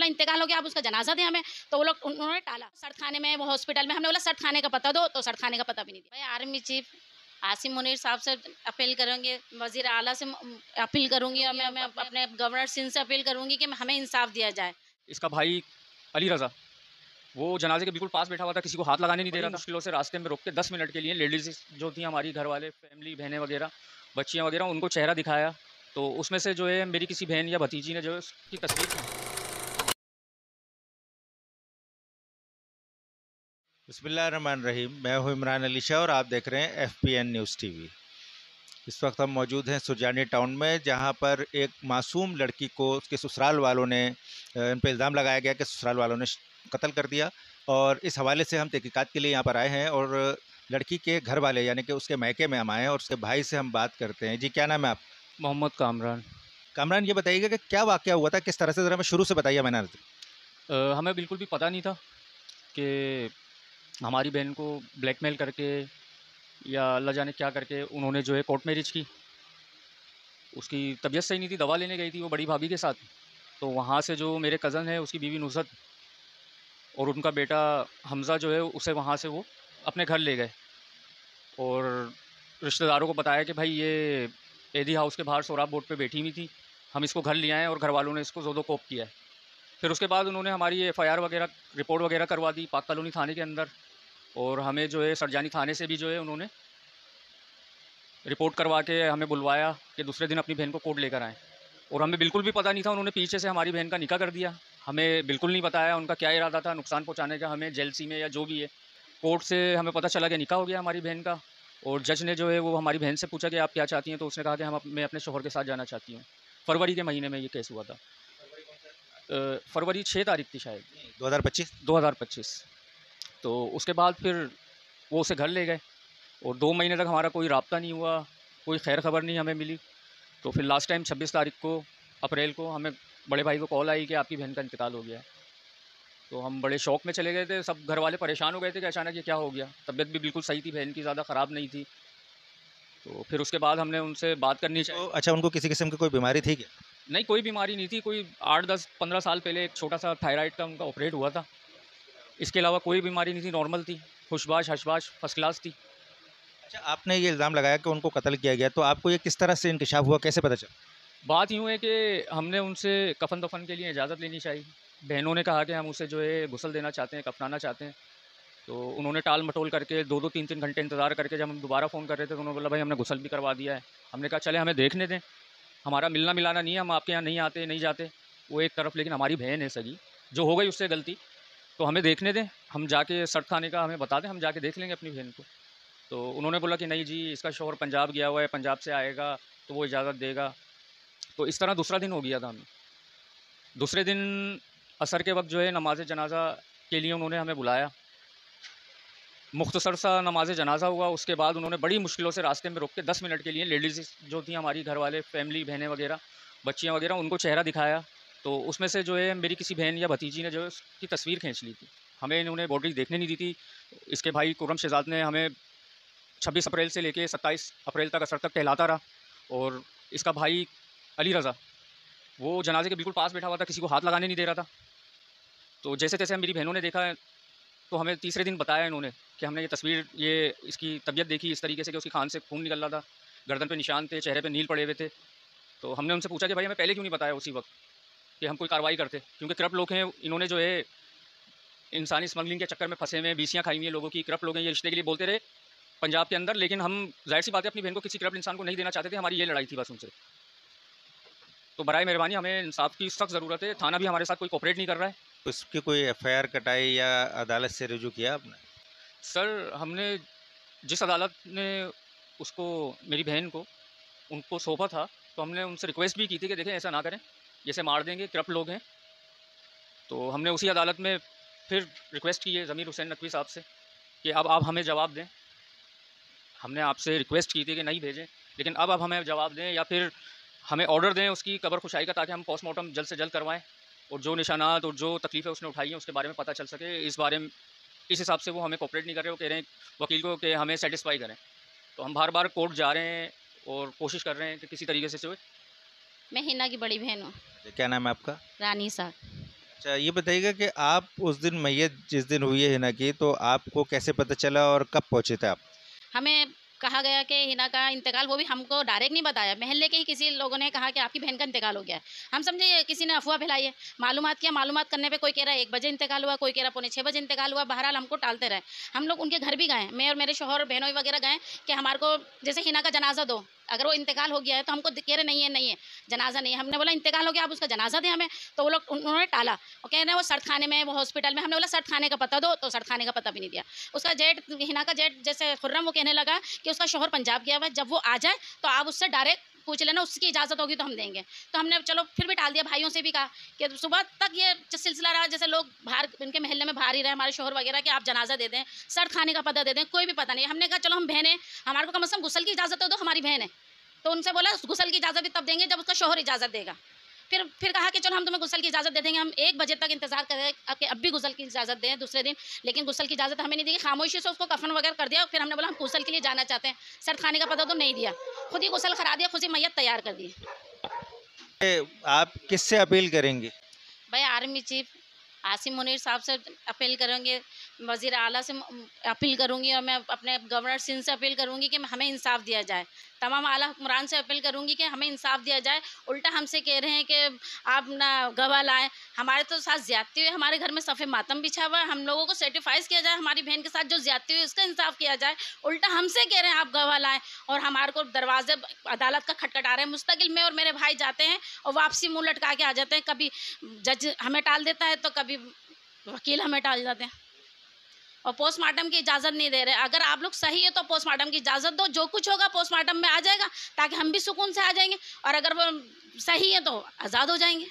बोला इंतकाल हो गया, आप उसका जनाजा दें हमें, तो वो लोग उन्होंने टाला। सड़ खाने में, वो हॉस्पिटल में, हमने बोला सड़ खाने का पता दो, तो सड़ खाने का पता भी नहीं दिया। भाई आर्मी चीफ आसिम मुनीर साहब से अपील करेंगे, वजीर आला से अपील करूंगी, और मैं अपने गवर्नर सिंह से अपील करूंगी कि हमें इंसाफ दिया जाए। इसका भाई अली रज़ा वो जनाजे के बिल्कुल पास बैठा हुआ था, किसी को हाथ लगाने नहीं दे रहा था। मुश्किलों से रास्ते में रोक के 10 मिनट के लिए लेडीज़ जो थी हमारी घर वाले, फैमिली, बहनें वगैरह, बच्चियाँ वगैरह, उनको चेहरा दिखाया। तो उसमें से जो है मेरी किसी बहन या भतीजी ने जो है उसकी तस्वीर खींची। बिस्मिल्लाहिर्रहमानिर्रहीम। मैं हूं इमरान अली शाह और आप देख रहे हैं FPN न्यूज़ टीवी। इस वक्त हम मौजूद हैं सुरजानी टाउन में, जहां पर एक मासूम लड़की को उसके ससुराल वालों ने इन पर इल्ज़ाम लगाया गया कि ससुराल वालों ने कत्ल कर दिया। और इस हवाले से हम तहकीकात के लिए यहाँ पर आए हैं और लड़की के घर वाले यानी कि उसके मैके में हम आए हैं और उसके भाई से हम बात करते हैं। जी, क्या नाम है आप? मोहम्मद कामरान। कामरान, ये बताइएगा कि क्या वाक़या हुआ था, किस तरह से, ज़रा हमें शुरू से बताइए। मैंने हमें बिल्कुल भी पता नहीं था कि हमारी बहन को ब्लैकमेल करके या अल्लाह जाने क्या करके उन्होंने जो है कोर्ट मैरिज की। उसकी तबीयत सही नहीं थी, दवा लेने गई थी वो बड़ी भाभी के साथ। तो वहाँ से जो मेरे कज़न है, उसकी बीवी नुसरत और उनका बेटा हमज़ा जो है, उसे वहाँ से वो अपने घर ले गए और रिश्तेदारों को बताया कि भाई ये एदी हाउस के बाहर सोराब बोर्ड पे बैठी हुई थी, हम इसको घर ले आए और घर वालों ने इसको ज़ोदो कोप किया है। फिर उसके बाद उन्होंने हमारी FIR वगैरह, रिपोर्ट वगैरह करवा दी पाक कॉलोनी थाने के अंदर, और हमें जो है सरजानी थाने से भी जो है उन्होंने रिपोर्ट करवा के हमें बुलवाया कि दूसरे दिन अपनी बहन को कोर्ट लेकर आएँ। और हमें बिल्कुल भी पता नहीं था, उन्होंने पीछे से हमारी बहन का निकाह कर दिया। हमें बिल्कुल नहीं बताया उनका क्या इरादा था, नुकसान पहुंचाने का हमें जेलसी में या जो भी है। कोर्ट से हमें पता चला कि निकाह हो गया हमारी बहन का, और जज ने जो है वो हमारी बहन से पूछा कि आप क्या चाहती हैं, तो उसने कहा कि मैं अपने शोहर के साथ जाना चाहती हूँ। फरवरी के महीने में ये केस हुआ था। फरवरी 6 तारीख थी शायद, 2025। तो उसके बाद फिर वो उसे घर ले गए और 2 महीने तक हमारा कोई राब्ता नहीं हुआ, कोई खैर खबर नहीं हमें मिली। तो फिर लास्ट टाइम 26 तारीख को, अप्रैल को, हमें बड़े भाई को कॉल आई कि आपकी बहन का इंतकाल हो गया है। तो हम बड़े शौक में चले गए थे, सब घर वाले परेशान हो गए थे कि अचानक ये क्या हो गया। तबीयत भी बिल्कुल सही थी बहन की, ज़्यादा ख़राब नहीं थी। तो फिर उसके बाद हमने उनसे बात करनी चाहिए। तो अच्छा, उनको किसी किस्म की कोई बीमारी थी क्या? नहीं, कोई बीमारी नहीं थी। कोई 8, 10, 15 साल पहले एक छोटा सा थायराइड का उनका ऑपरेट हुआ था। इसके अलावा कोई बीमारी नहीं थी, नॉर्मल थी, खुशबाश हशबाश फर्स्ट क्लास थी। अच्छा, आपने ये इल्ज़ाम लगाया कि उनको कत्ल किया गया, तो आपको ये किस तरह से इंकशाफ हुआ, कैसे पता चला? बात यूँ है कि हमने उनसे कफ़न दफ़न के लिए इजाज़त लेनी चाहिए। बहनों ने कहा कि हम उसे जो है गुस्ल देना चाहते हैं, कफ़नाना चाहते हैं। तो उन्होंने टाल मटोल करके 2-2 3-3 घंटे इंतज़ार करके जब हम दोबारा फ़ोन कर रहे थे, तो उन्होंने बोला भाई हमने गुस्ल भी करवा दिया है। हमने कहा चले हमें देखने दें, हमारा मिलना मिलाना नहीं है, हम आपके यहाँ नहीं आते, नहीं जाते। वो एक तरफ, लेकिन हमारी बहन है सगी, जो हो गई उससे गलती, तो हमें देखने दें, हम जाके सट खाने का हमें बता दें, हम जाके देख लेंगे अपनी बहन को। तो उन्होंने बोला कि नहीं जी, इसका शौहर पंजाब गया हुआ है, पंजाब से आएगा तो वो इजाज़त देगा। तो इस तरह दूसरा दिन हो गया था हमें। दूसरे दिन असर के वक़्त जो है नमाज़ जनाज़ा के लिए उन्होंने हमें बुलाया। मुख्तसर सा नमाज़ जनाज़ा हुआ, उसके बाद उन्होंने बड़ी मुश्किलों से रास्ते में रोक के 10 मिनट के लिए लेडीज़ जो थी हमारी घर वाले, फैमिली, बहनें वगैरह, बच्चियाँ वगैरह, उनको चेहरा दिखाया। तो उसमें से जो है मेरी किसी बहन या भतीजी ने जो है उसकी तस्वीर खींच ली थी। हमें इन्होंने बॉडी देखने नहीं दी थी। इसके भाई कुर्रम शहज़ाद ने हमें 26 अप्रैल से लेके 27 अप्रैल तक असर तक टहलाता रहा, और इसका भाई अली रज़ा वो जनाजे के बिल्कुल पास बैठा हुआ था, किसी को हाथ लगाने नहीं दे रहा था। तो जैसे-तैसे मेरी बहनों ने देखा, तो हमें तीसरे दिन बताया इन्होंने कि हमने ये तस्वीर, ये इसकी तबीयत देखी इस तरीके से कि उसकी खान से खून निकल रहा था, गर्दन पे निशान थे, चेहरे पे नील पड़े हुए थे। तो हमने उनसे पूछा कि भाई हमें पहले क्यों नहीं बताया उसी वक्त कि हम कोई कार्रवाई करते, क्योंकि करप्ट लोग हैं, इन्होंने जो है इंसानी स्मगलिंग के चक्कर में फंसे हुए हैं, बीसियाँ खाई हुई हैं लोगों की, करप्ट लोग हैं, ये रिश्ते के लिए बोलते रहे पंजाब के अंदर, लेकिन हम ज़ाहिर सी बात है अपनी बहन को किसी करप्ट इंसान को नहीं देना चाहते थे। हमारी ये लड़ाई थी बस उनसे। तो बराए मेहरबानी हमें इंसाफ की सख्त ज़रूरत है। थाना भी हमारे साथ कोई कोऑपरेट नहीं कर रहा है। उसकी कोई FIR कटाई या अदालत से रुजू किया आपने? सर, हमने जिस अदालत ने उसको, मेरी बहन को, उनको सौंपा था, तो हमने उनसे रिक्वेस्ट भी की थी कि देखें ऐसा ना करें, जैसे मार देंगे, करप्ट लोग हैं। तो हमने उसी अदालत में फिर रिक्वेस्ट की है ज़मीर हुसैन नकवी साहब से कि अब आप हमें जवाब दें। हमने आपसे रिक्वेस्ट की थी कि नहीं भेजें, लेकिन अब हमें जवाब दें या फिर हमें ऑर्डर दें उसकी कब्र खुशाई का, ताकि हम पोस्टमार्टम जल्द से जल्द करवाएँ और जो निशानात और जो तकलीफ़ें उसने उठाई हैं उसके बारे में पता चल सके। इस बारे में, इस हिसाब से वो हमें कोऑपरेट नहीं कर रहे। वो कह रहे हैं वकील को कि हमें सैटिस्फाई करें। तो हम बार-बार कोर्ट जा रहे हैं और कोशिश कर रहे हैं कि किसी तरीके से जो है। मैं हिना की बड़ी बहन हूँ। क्या नाम है आपका? रानी साहब। अच्छा, ये बताइएगा कि आप उस दिन मैयत जिस दिन हुई है हिना की, तो आपको कैसे पता चला और कब पहुंचे थे आप? हमें कहा गया कि हिना का इंतकाल, वो भी हमको डायरेक्ट नहीं बताया, मोहल्ले के ही किसी लोगों ने कहा कि आपकी बहन का इंतकाल हो गया है। हम समझे ये किसी ने अफवाह फैलाई है। मालूमात किया, मालूमात करने पे कोई कह रहा है 1 बजे इंतकाल हुआ, कोई कह रहा 6:45 बजे इंतकाल हुआ। बहरहाल हमको टालते रहे। हम लोग उनके घर भी गए, मैं और मेरे शौहर बहनों वगैरह गए कि हमारे को जैसे हिना का जनाजा दो, अगर वो इंतकाल हो गया है तो हमको कह रहे नहीं है जनाजा नहीं है। हमने बोला इंतकाल हो गया, आप उसका जनाजा दें हमें, तो वो लोग उन्होंने टाला। और कह रहे हैं वो सर्द खाने में, वो हॉस्पिटल में। हमने बोला सर्द खाने का पता दो, तो सर्द खाने का पता भी नहीं दिया। उसका जेठ, हिना का जेठ जैसे खुर्रम, वो कहने लगा कि उसका शौहर पंजाब गया हुआ है, जब वो आ जाए तो आप उससे डायरेक्ट पूछ लेना, उसकी इजाज़त होगी तो हम देंगे। तो हमने चलो फिर भी टाल दिया, भाइयों से भी कहा कि सुबह तक ये सिलसिला रहा, जैसे लोग बाहर उनके महल्ले में बाहर ही रहे हमारे शौहर वगैरह कि आप जनाजा दे दें, सर्द खाने का पता दे दें, कोई भी पता नहीं। हमने कहा चलो हम बहन हैं, हमारे को कम से कम गुस्ल की इजाज़त तो दो, हमारी बहन है। तो उनसे बोला गुस्ल की इजाज़त भी तब देंगे जब उसका शौहर इजाज़त देगा। फिर कहा कि चलो हम तुम्हें गुस्ल की इजाज़त दे देंगे। हम 1 बजे तक इंतजार कर रहे आपके अब भी गुस्ल की इजाज़त दें दूसरे दिन, लेकिन गुस्ल की इजाज़त हमें नहीं दी। खामोशी से उसको कफन वगैरह कर दिया। फिर हमने बोला हम गुस्ल के लिए जाना चाहते हैं, सर्द खाने का पता तो नहीं दिया, खुद ही गुस्ल करा दिया, खुद ही मैयत तैयार कर दी। आप किससे अपील करेंगे? भाई आर्मी चीफ आसिम मुनीर साहब से अपील करेंगे, वज़ीर आला से अपील करूंगी, और मैं अपने गवर्नर सिंध से अपील करूंगी कि हमें इंसाफ दिया जाए। तमाम आला हुक्मरान से अपील करूंगी कि हमें इंसाफ दिया जाए। उल्टा हमसे कह रहे हैं कि आप ना गवाह लाएं, हमारे तो साथ ज्यादती हुई, हमारे घर में सफ़े मातम बिछा हुआ है, हम लोगों को सर्टिफाइज किया जाए, हमारी बहन के साथ जो ज्यादती हुई उसका इंसाफ किया जाए। उल्टा हमसे कह रहे हैं आप गवाह लाएं, और हमारे को दरवाजे अदालत का खटखटा रहे हैं। मुस्तकिल मैं और मेरे भाई जाते हैं और वापसी मुँह लटका के आ जाते हैं। कभी जज हमें टाल देता है तो कभी वकील हमें टाल जाते हैं, और पोस्टमार्टम की इजाज़त नहीं दे रहे। अगर आप लोग सही है तो पोस्टमार्टम की इजाज़त दो, जो कुछ होगा पोस्टमार्टम में आ जाएगा, ताकि हम भी सुकून से आ जाएंगे, और अगर वो सही है तो आज़ाद हो जाएंगे।